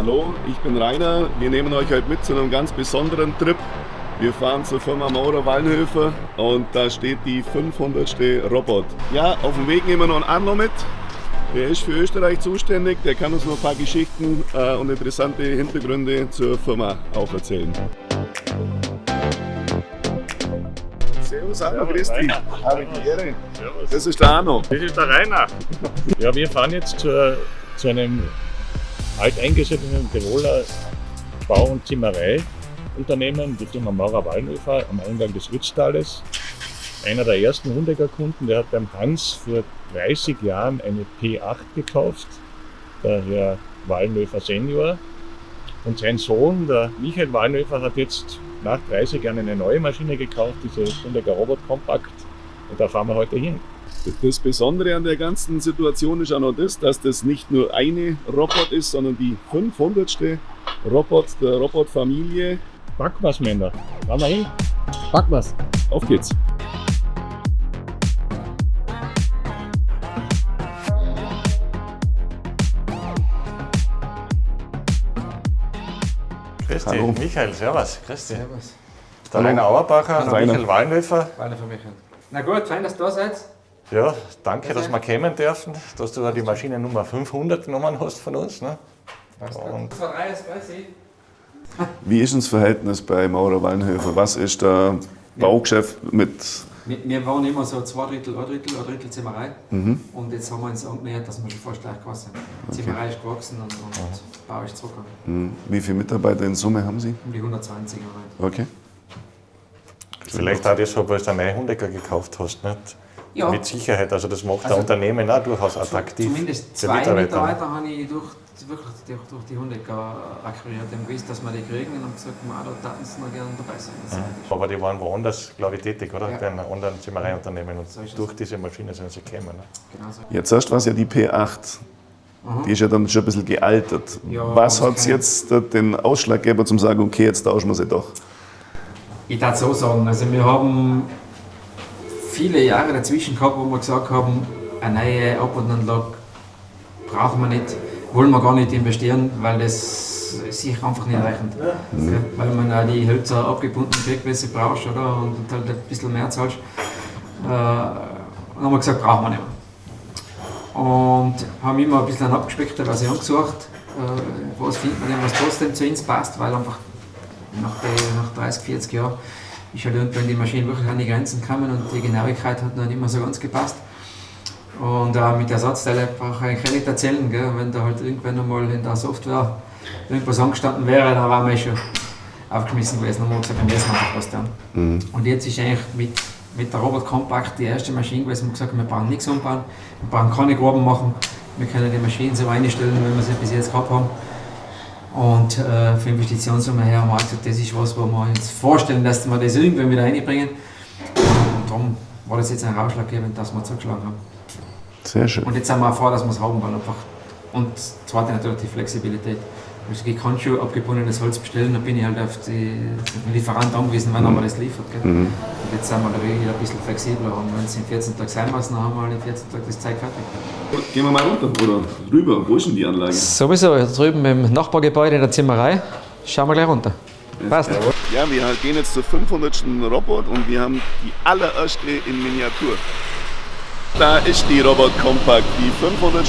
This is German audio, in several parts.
Hallo, ich bin Rainer. Wir nehmen euch heute mit zu einem ganz besonderen Trip. Wir fahren zur Firma Maurer Wallenhöfer und da steht die 500. Robot. Ja, auf dem Weg nehmen wir noch einen Arno mit. Der ist für Österreich zuständig. Der kann uns noch ein paar Geschichten und interessante Hintergründe zur Firma auch erzählen. Servus Arno, grüß dich. Habe die Ehre. Servus. Das ist der Arno. Das ist der Rainer. Ja, wir fahren jetzt zu einem alteingesessenen Tiroler Bau- und Zimmereiunternehmen, die Firma Maurer Wallenhöfer am Eingang des Ritztales. Einer der ersten Hundecker-Kunden, der hat beim Hans vor 30 Jahren eine P8 gekauft, der Herr Wallenhöfer Senior. Und sein Sohn, der Michael Wallenhöfer, hat jetzt nach 30 Jahren eine neue Maschine gekauft, diese Hundecker Robot Compact. Und da fahren wir heute hin. Das Besondere an der ganzen Situation ist auch noch das, dass das nicht nur eine Robot ist, sondern die 500. Robot der Robotfamilie. Packen wir's, Männer. Fahren wir hin. Packen wir's. Auf geht's! Grüß dich, Hallo. Michael, servus, grüß dich. Servus. Der Rainer Auerbacher, der Rainer. Michael Wallenhöfer. Alle von Michael. Na gut, fein, dass du da seid. Ja, danke, dass wir kommen dürfen, dass du die Maschine Nummer 500 genommen hast von uns. Ne? Und Das war 3, das weiß ich. Wie ist das Verhältnis bei Maurer Wallenhöfer? Was ist der Baugeschäft mit? Wir waren immer so 2 Drittel, ein Drittel Zimmerei. Und jetzt haben wir uns angenähert, dass wir schon fast gleich gewachsen sind. Die Zimmerei ist gewachsen und Bau ist zurückgegangen. Wie viele Mitarbeiter in Summe haben Sie? Um die 120 im Moment. Okay. vielleicht auch deshalb, weil du einen neuen Hundecker gekauft hast. Nicht? Ja. Mit Sicherheit, also das macht Also, ein Unternehmen auch durchaus attraktiv. Zumindest für 2 Mitarbeiter. Mitarbeiter habe ich durch die Hundecker akquiriert. Die haben gewusst, dass wir die kriegen und haben gesagt, da taten sie noch gerne dabei sein. Das ist Aber die waren woanders, glaube ich, tätig, oder? Ja. Bei einem anderen Zimmereiunternehmen. Und So ist es. durch diese Maschine sind sie gekommen. Ne? genau so. Jetzt erst war es ja die P8. Die ist ja dann schon ein bisschen gealtert. Ja, Was aber hat es jetzt den Ausschlag gegeben, zum sagen, okay, jetzt tauschen wir sie doch? Ich darf so sagen, also wir haben viele Jahre dazwischen gehabt, wo wir gesagt haben, eine neue Abbodenanlage brauchen wir nicht, wollen wir gar nicht investieren, weil das sich einfach nicht reichend. Weil man auch die Hölzer abgebunden kriegt, wenn sie brauchst, oder? Und halt ein bisschen mehr zahlst. Und dann haben wir gesagt, brauchen wir nicht mehr. Und haben immer ein bisschen abgespeckte Version gesucht, was findet man denn, was trotzdem zu uns passt, weil einfach nach 30, 40 Jahren ist halt irgendwann die Maschine wirklich an die Grenzen gekommen und die Genauigkeit hat noch nicht mehr so ganz gepasst. Und mit Ersatzteilen brauche ich eigentlich nicht erzählen, gell? Wenn da halt irgendwann einmal in der Software irgendwas angestanden wäre, dann waren wir schon aufgeschmissen gewesen und haben gesagt, wir müssen einfach was tun. Und jetzt ist eigentlich mit der Robot Compact die erste Maschine gewesen, wo wir gesagt haben, wir brauchen nichts umbauen, wir brauchen keine Graben machen, wir können die Maschinen so einstellen, wie wir sie bis jetzt gehabt haben. Und für Investitionssumme her haben wir gesagt, das ist was, wo wir uns vorstellen, dass wir das irgendwann wieder reinbringen. Und darum war das jetzt ein ausschlaggebend, dass wir zugeschlagen haben. Sehr schön. Und jetzt sind wir auch froh, dass wir es haben, weil einfach. Und das zweite natürlich die Flexibilität. Also ich kann schon abgebundenes Holz bestellen, dann bin ich halt auf den Lieferant angewiesen, wann er mir das liefert. Gell? Und jetzt sind wir da wirklich ein bisschen flexibler. Und wenn es in 14 Tagen sein muss, dann haben wir in 14 Tagen das Zeug fertig. Gehen wir mal runter oder rüber. Wo ist denn die Anlage? Sowieso, da drüben im Nachbargebäude in der Zimmerei. Schauen wir gleich runter. Passt. Ja, wir gehen jetzt zur 500. Robot und wir haben die allererste in Miniatur. Da ist die Robot Compact, die 500.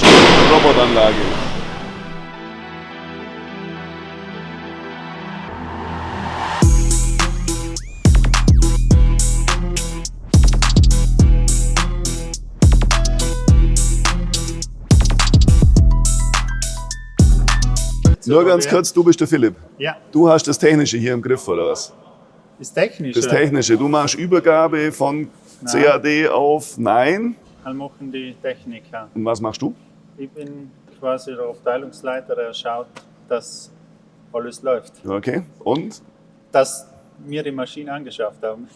Robotanlage. Nur ganz kurz, du bist der Philipp. Ja, Du hast das Technische hier im Griff, oder was? ist technisch. Das Technische. Du machst Übergabe von CAD auf Nein. Wir machen die Techniker. Und was machst du? Ich bin quasi der Abteilungsleiter, der schaut, dass alles läuft. Okay. Und Dass wir die Maschine angeschafft haben.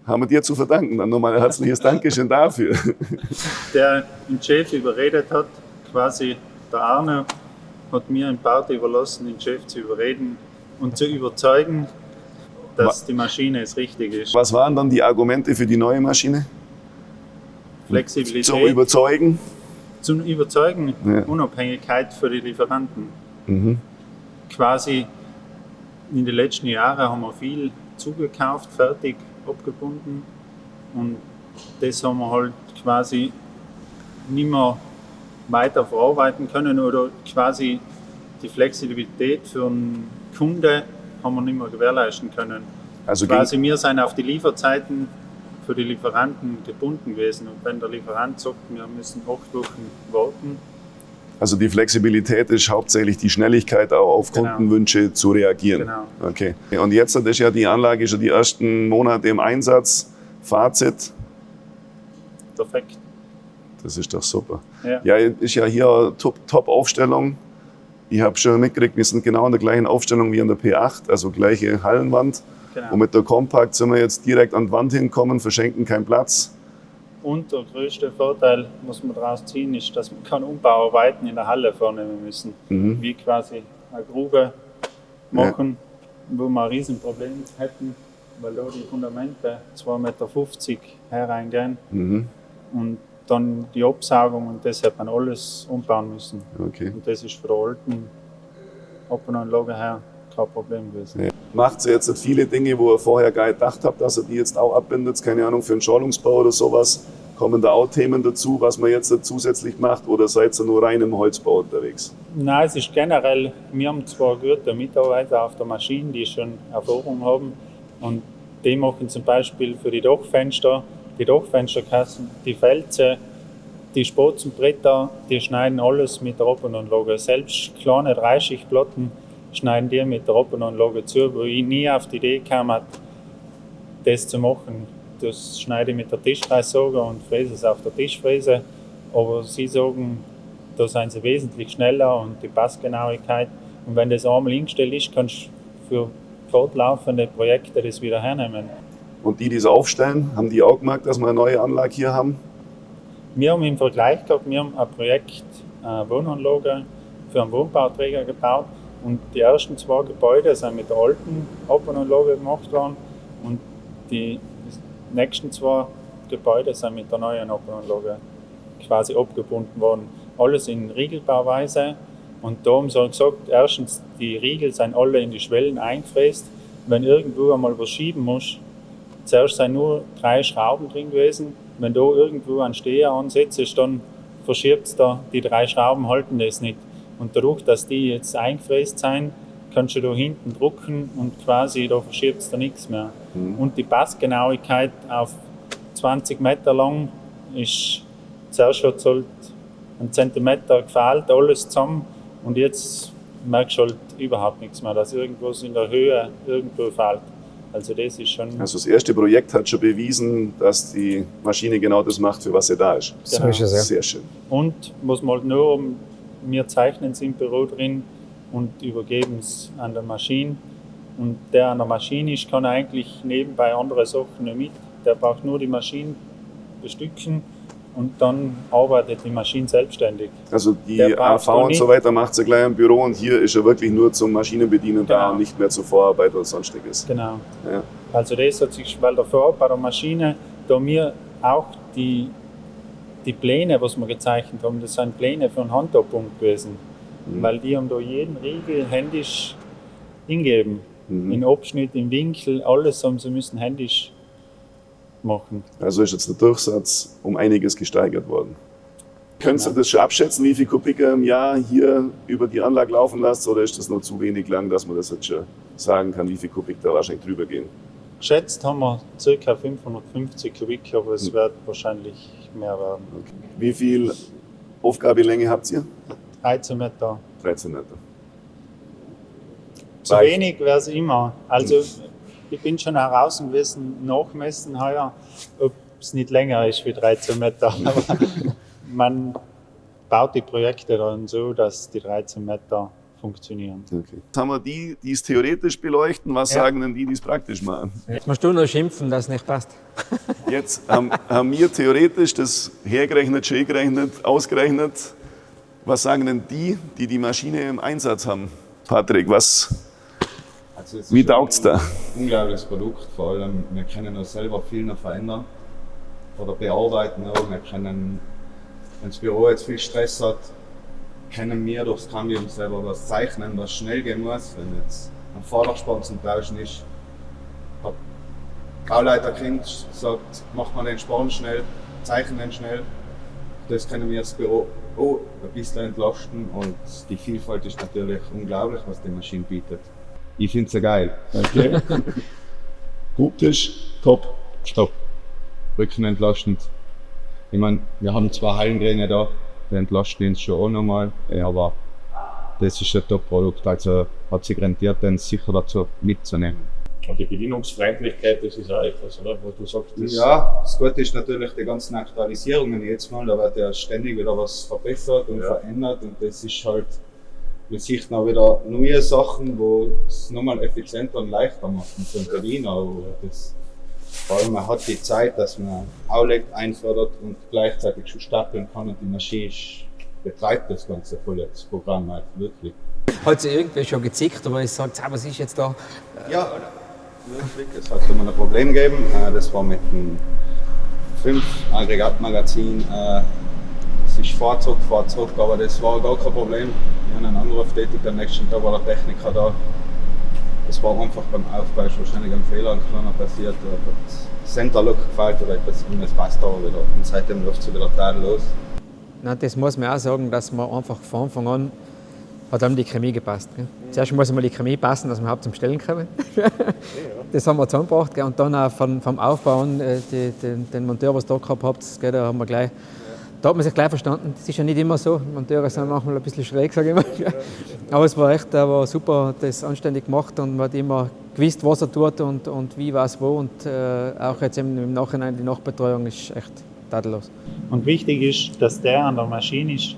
haben wir dir zu verdanken. Dann nochmal ein herzliches Dankeschön dafür. Der den Chef überredet hat, quasi der Arne, hat mir ein Part überlassen, den Chef zu überreden und zu überzeugen, dass die Maschine es richtig ist. Was waren dann die Argumente für die neue Maschine? Flexibilität, Zum Überzeugen. zum Überzeugen, Ja. Unabhängigkeit für die Lieferanten. quasi in den letzten Jahren haben wir viel zugekauft, fertig abgebunden und das haben wir halt quasi nicht mehr weiter verarbeiten können oder quasi die Flexibilität für einen Kunde haben wir nicht mehr gewährleisten können. Also quasi wir sind auf die Lieferzeiten für die Lieferanten gebunden gewesen und wenn der Lieferant sagt, wir müssen 8 Wochen warten. Also die Flexibilität ist hauptsächlich die Schnelligkeit, auch auf Kundenwünsche zu reagieren. Genau. Okay. Und jetzt ist ja die Anlage schon die ersten Monate im Einsatz. Fazit? Perfekt. Das ist doch super. Ja. Ja, ist ja hier eine Top-Aufstellung. Ich habe schon mitgekriegt, wir sind genau in der gleichen Aufstellung wie an der P8, also gleiche Hallenwand. Genau. Und mit der Compact sind wir jetzt direkt an die Wand hinkommen, verschenken keinen Platz. Und der größte Vorteil, muss man daraus ziehen, ist, dass man keine Umbauarbeiten in der Halle vornehmen müssen. Wie quasi eine Grube machen, wo wir ein Riesenproblem hätten, weil da die Fundamente 2,50 Meter hereingehen und dann die Absaugung und das hätte man alles umbauen müssen. Okay. Und das ist für die alten Abonanlage her kein Problem gewesen. Ja. Macht ihr jetzt viele Dinge, wo ihr vorher gar nicht gedacht habt, dass ihr die jetzt auch abbindet, keine Ahnung, für einen Schorlungsbau oder sowas? Kommen da auch Themen dazu, was man jetzt zusätzlich macht, oder seid ihr nur rein im Holzbau unterwegs? Nein, es ist generell, wir haben zwar gute Mitarbeiter auf der Maschine, die schon Erfahrung haben und die machen zum Beispiel für die Dachfenster, die Dachfensterkassen, die Felze, die Spatzenbretter, die schneiden alles mit der Abonanlage. Selbst kleine Dreischichtplatten schneiden die mit der Abonanlage zu, wo ich nie auf die Idee kam, das zu machen. Das schneide ich mit der Tischfrässäge und fräse es auf der Tischfräse. Aber sie sagen, da sind sie wesentlich schneller und die Passgenauigkeit. Und wenn das einmal hingestellt ist, kannst du für fortlaufende Projekte das wieder hernehmen. Und die es aufstellen, haben die auch gemerkt, dass wir eine neue Anlage hier haben? Wir haben im Vergleich gehabt, wir haben ein Projekt, eine Wohnanlage für einen Wohnbauträger gebaut. Und die ersten 2 Gebäude sind mit der alten Abonanlage gemacht worden und die nächsten 2 Gebäude sind mit der neuen Abonanlage quasi abgebunden worden. Alles in Riegelbauweise und da haben sie gesagt, erstens, die Riegel sind alle in die Schwellen eingefräst. Wenn irgendwo einmal was schieben muss, zuerst sind nur 3 Schrauben drin gewesen. Wenn da irgendwo ein Steher ansetzt, dann verschiebt es da, die 3 Schrauben halten das nicht. Und dadurch, dass die jetzt eingefräst sind, kannst du da hinten drucken und quasi da verschiebt es da nichts mehr. Und die Passgenauigkeit auf 20 Meter lang ist zuerst hat es halt einen Zentimeter gefehlt, alles zusammen. Und jetzt merkst du halt überhaupt nichts mehr, dass irgendwas in der Höhe irgendwo fehlt. Also das ist schon... Also das erste Projekt hat schon bewiesen, dass die Maschine genau das macht, für was sie da ist. So ist es, ja. Sehr schön. Und was man halt nur, wir zeichnen es im Büro drin und übergeben es an der Maschine. Und der an der Maschine ist, kann eigentlich nebenbei andere Sachen nicht mit. Der braucht nur die Maschine bestücken und dann arbeitet die Maschine selbstständig. Also die AV und so weiter macht sie gleich im Büro und hier ist er wirklich nur zum Maschinenbedienen da und nicht mehr zur Vorarbeit oder sonstiges. Genau. Ja. Also das hat sich, weil davor bei der Maschine, da wir auch die Pläne, was wir gezeichnet haben, das sind Pläne für einen Handabpunkt gewesen. Weil die haben da jeden Riegel händisch hingeben. In Abschnitt, im Winkel, alles haben sie müssen händisch machen. Also ist jetzt der Durchsatz um einiges gesteigert worden. Könntest du das schon abschätzen, wie viel Kubik im Jahr hier über die Anlage laufen lässt, oder ist das noch zu wenig lang, dass man das jetzt schon sagen kann, wie viel Kubik da wahrscheinlich drüber gehen? Geschätzt haben wir ca. 550 Kubik, aber es wird wahrscheinlich mehr werden. Okay. Wie viel Aufgabelänge habt ihr? 13 Meter. 13 Meter. Zu wenig wäre es immer. Also ich bin schon heraus gewesen, nachmessen heuer, ob es nicht länger ist wie 13 Meter. Aber man baut die Projekte dann so, dass die 13 Meter funktionieren. Okay. Jetzt haben wir die es theoretisch beleuchten. Was sagen denn die es praktisch machen? Jetzt musst du nur schimpfen, dass es nicht passt. Jetzt haben wir theoretisch das hergerechnet, schön gerechnet, ausgerechnet. Was sagen denn die Maschine im Einsatz haben? Patrick, wie taugt's da? Ein unglaubliches Produkt, vor allem wir können uns selber viel noch verändern oder bearbeiten. Auch. Wir können, wenn das Büro jetzt viel Stress hat, können wir durchs Cambium selber was zeichnen, was schnell gehen muss. Wenn jetzt ein Vorderspann zum Tauschen ist, der Bauleiterkind sagt, mach mal den Spann schnell, zeichnen den schnell. Das können wir das Büro auch ein bisschen entlasten und die Vielfalt ist natürlich unglaublich, was die Maschine bietet. Ich finde sie geil. Okay. Hubtisch, top. Stopp. Rücken entlastend. Ich meine, wir haben 2 Hallengänge da, die entlasten uns schon auch nochmal, aber das ist ein Top-Produkt, also hat sich rentiert, den sicher dazu mitzunehmen. Und die Bedienungsfreundlichkeit, das ist auch etwas, oder? Wo du sagst, das Ja, das Gute ist natürlich die ganzen Aktualisierungen jetzt mal, da wird ja ständig wieder was verbessert und verändert und das ist halt, man sieht noch wieder neue Sachen, wo es nochmal effizienter und leichter machen zum Bedienen. Vor allem man hat die Zeit, dass man auflegt, einfordert und gleichzeitig schon stapeln kann und die Maschine betreibt das ganze volle Programm halt wirklich. Hat sie irgendwie schon gezickt, aber ich sage, was ist jetzt da? Ja, wirklich. Es hat immer ein Problem gegeben. Das war mit dem 5-Aggregatmagazin. Es ist Fahrzeug, aber das war gar kein Problem. Wir haben einen Anruf tätigt, am nächsten Tag war der Techniker da. Es war einfach beim Aufbau wahrscheinlich ein Fehler, ein kleiner passiert. Da hat das Center-Look gefällt oder etwas und es passt aber wieder. Und seitdem läuft es wieder tadellos. Na, das muss man auch sagen, dass man einfach von Anfang an hat einem die Chemie gepasst. Gell? Zuerst muss einmal die Chemie passen, dass wir überhaupt zum Stellen kommen. Das haben wir zusammengebracht. Gell? Und dann auch vom Aufbau an, den Monteur, was ihr da gehabt habt, gell, da hat man sich gleich verstanden. Das ist ja nicht immer so. Monteure sind manchmal ein bisschen schräg, sage ich mal. Aber es war echt super, das anständig gemacht und man hat immer gewusst, was er tut und wie, was, wo. Und auch jetzt im Nachhinein die Nachbetreuung ist echt tadellos. Und wichtig ist, dass der an der Maschine ist,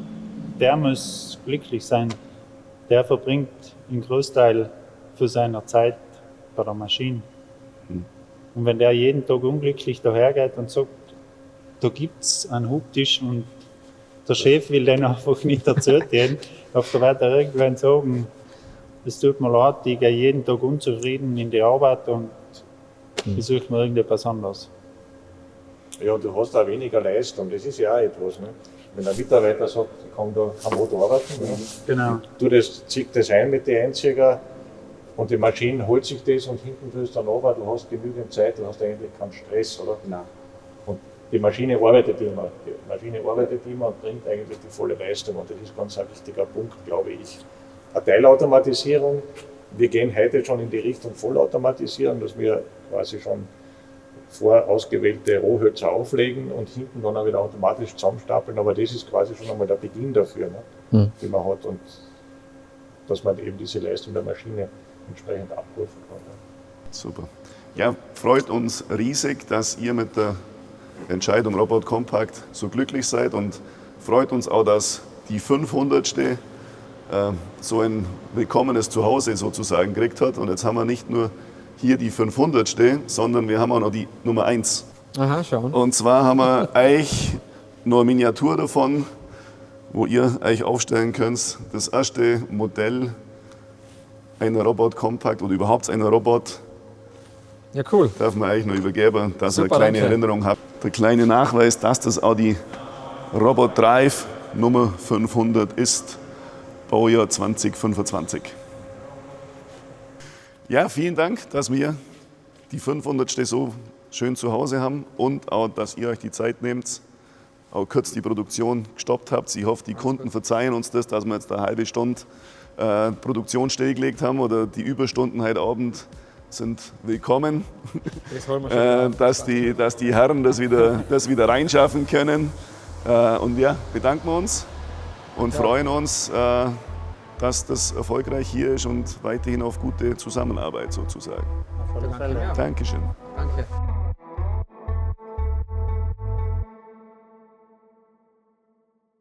der muss glücklich sein. Der verbringt einen Großteil für seiner Zeit bei der Maschine. Und wenn der jeden Tag unglücklich dahergeht und sagt, da gibt es einen Hubtisch und der Chef will den einfach nicht erzählen, auf der wird er irgendwann sagen, es tut mir leid, ich gehe jeden Tag unzufrieden in die Arbeit und ich suche mir irgendetwas anderes. Ja, und du hast auch weniger Leistung, das ist ja auch etwas. Ne? Wenn ein Mitarbeiter sagt, ich kann da am Auto arbeiten, ne? Genau. Du ziehst das ein mit den Einzieher und die Maschine holt sich das und hinten tust du dann runter, du hast genügend Zeit, du hast eigentlich keinen Stress, oder? Nein. Und die Maschine arbeitet immer. Die Maschine arbeitet immer und bringt eigentlich die volle Leistung und das ist ganz ein wichtiger Punkt, glaube ich. Eine Teilautomatisierung, wir gehen heute schon in die Richtung Vollautomatisierung, dass wir quasi schon vorausgewählte Rohhölzer auflegen und hinten dann auch wieder automatisch zusammenstapeln, aber das ist quasi schon einmal der Beginn dafür, ne, den man hat und dass man eben diese Leistung der Maschine entsprechend abrufen kann. Ne. Super. Ja, freut uns riesig, dass ihr mit der Entscheidung Robot Compact so glücklich seid und freut uns auch, dass die 500. So ein willkommenes Zuhause sozusagen gekriegt hat. Und jetzt haben wir nicht nur hier die 500. Sondern wir haben auch noch die Nummer 1. Aha, schauen. Und zwar haben wir euch noch eine Miniatur davon, wo ihr euch aufstellen könnt. Das erste Modell einer Robot Compact oder überhaupt einer Robot. Ja, cool. Darf man euch noch übergeben, dass ihr Super, eine kleine danke. Erinnerung habt. Der kleine Nachweis, dass das auch die Robot Drive Nummer 500 ist. Baujahr 2025. Ja, vielen Dank, dass wir die 500. so schön zu Hause haben und auch, dass ihr euch die Zeit nehmt, auch kurz die Produktion gestoppt habt. Ich hoffe, die Kunden verzeihen uns das, dass wir jetzt eine halbe Stunde Produktion stillgelegt haben oder die Überstunden heute Abend sind willkommen, Das holen wir schon. dass die Herren das wieder reinschaffen können. Und ja, bedanken wir uns und freuen uns, dass das erfolgreich hier ist und weiterhin auf gute Zusammenarbeit sozusagen. Danke. Dankeschön. Danke.